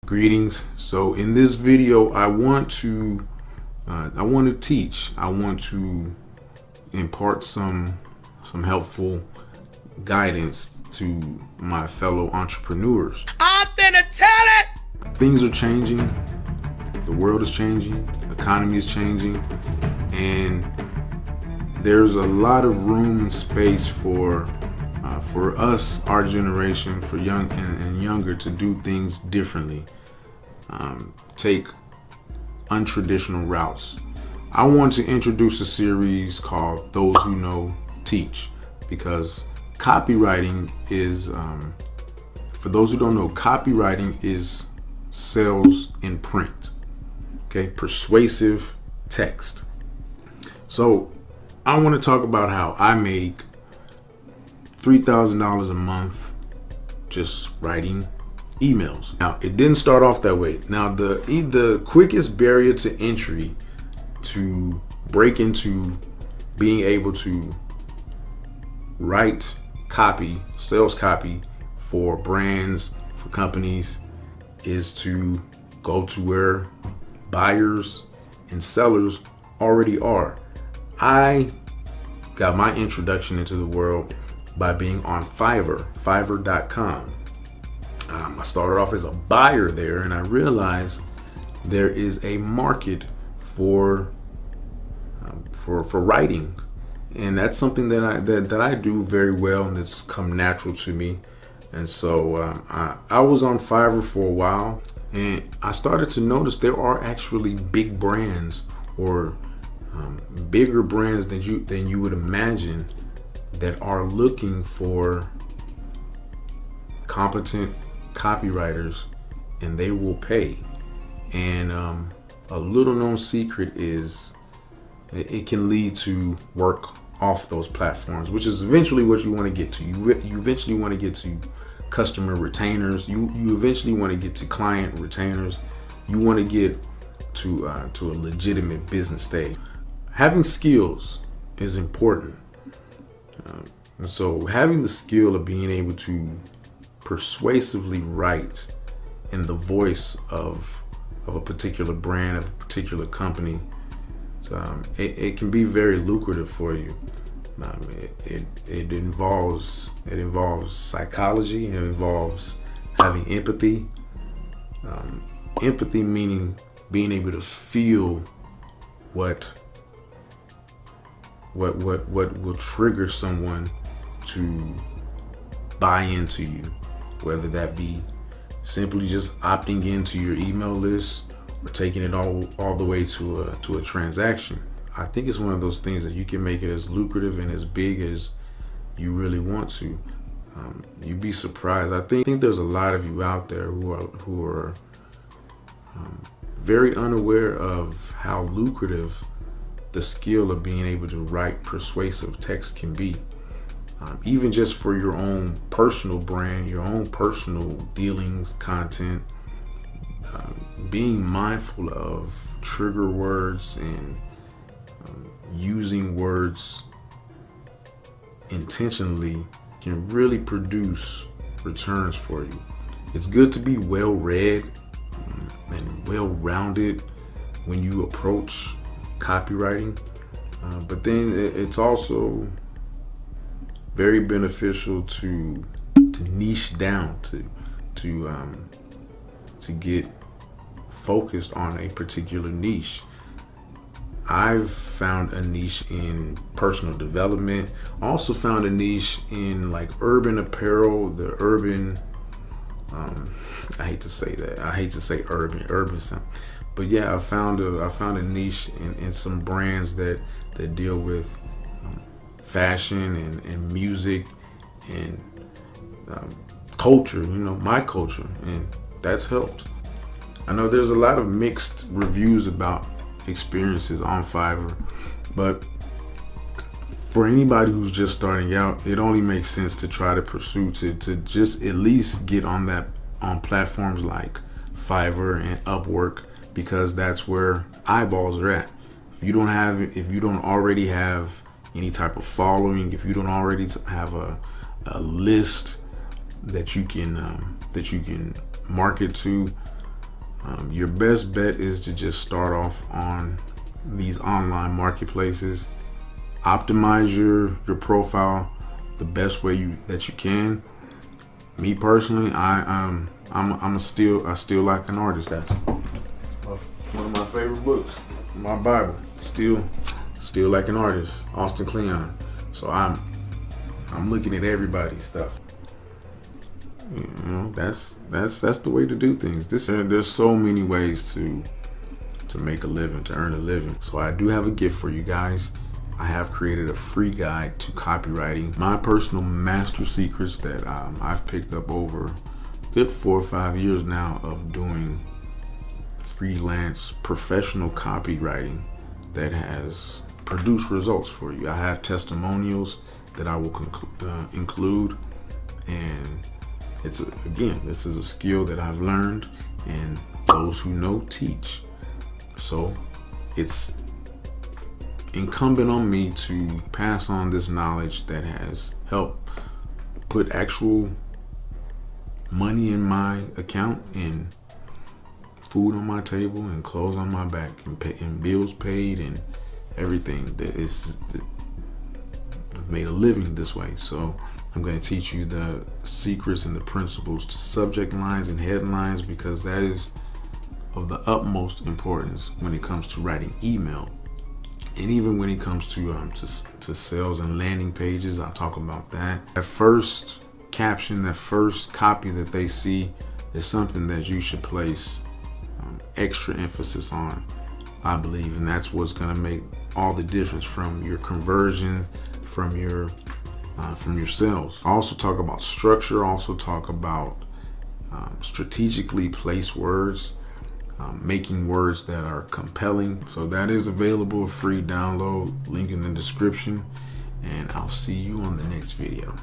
Greetings. So in this video, I want to teach. I want to impart some helpful guidance to my fellow entrepreneurs. I'm finna tell it. Things are changing. The world is changing. The economy is changing, and there's a lot of room and space for us, our generation, for young and younger, to do things differently. Take untraditional routes. I want to introduce a series called Those Who Know Teach, because copywriting is, for those who don't know, copywriting is sales in print. Okay, persuasive text. So I want to talk about how I make $3,000 a month just writing emails. Now, it didn't start off that way. Now, the quickest barrier to entry to break into being able to write copy, sales copy for brands, for companies, is to go to where buyers and sellers already are. I got my introduction into the world by being on Fiverr.com. I started off as a buyer there, and I realized there is a market for writing, and that's something that I do very well, and that's come natural to me. And so I was on Fiverr for a while, and I started to notice there are actually big brands, or bigger brands than you would imagine, that are looking for competent copywriters, and they will pay. And a little known secret is it can lead to work off those platforms, which is eventually what you want to get to. You eventually want to get to customer retainers. You eventually want to get to client retainers. You want to get to a legitimate business stage. Having skills is important. And so having the skill of being able to persuasively write in the voice of a particular brand, of a particular company, it can be very lucrative for you. It involves psychology, and it involves having empathy. Empathy meaning being able to feel what will trigger someone to buy into you, whether that be simply just opting into your email list, or taking it all the way to a transaction. I think it's one of those things that you can make it as lucrative and as big as you really want to. You'd be surprised. I think there's a lot of you out there who are very unaware of how lucrative the skill of being able to write persuasive text can be. Even just for your own personal brand, your own personal dealings, content, being mindful of trigger words and using words intentionally can really produce returns for you. It's good to be well read and well rounded when you approach copywriting, but then it's also very beneficial to niche down, to get focused on a particular niche. I've found a niche in personal development. I also found a niche in like urban apparel, the urban, I hate to say that. I hate to say urban sound. But yeah, I found a niche in some brands that deal with fashion and music and culture, my culture, and that's helped. I know there's a lot of mixed reviews about experiences on Fiverr, but for anybody who's just starting out, it only makes sense to try to pursue to just at least get on platforms like Fiverr and Upwork, because that's where eyeballs are at. If you don't already have any type of following, if you don't already have a list that you can market to, Your best bet is to just start off on these online marketplaces. Optimize your profile the best way that you can. Me personally, I still like an artist. That's one of my favorite books, my Bible. Still like an artist, Austin Kleon. So I'm looking at everybody's stuff. You know, that's the way to do things. There's so many ways to make a living, to earn a living. So I do have a gift for you guys. I have created a free guide to copywriting, my personal master secrets that I've picked up over a good 4 or 5 years now of doing freelance professional copywriting that has produced results for you. I have testimonials that I will include, and this is a skill that I've learned, and those who know teach. So it's incumbent on me to pass on this knowledge that has helped put actual money in my account, and food on my table, and clothes on my back, and bills paid, and everything. I've made a living this way. So I'm going to teach you the secrets and the principles to subject lines and headlines, because that is of the utmost importance when it comes to writing email, and even when it comes to sales and landing pages. I'll talk about that. That first caption, that first copy that they see is something that you should place extra emphasis on, I believe, and that's what's going to make all the difference from your conversion, from your sales. I also talk about structure. I also talk about strategically placed words, making words that are compelling. So that is available, a free download, link in the description, and I'll see you on the next video.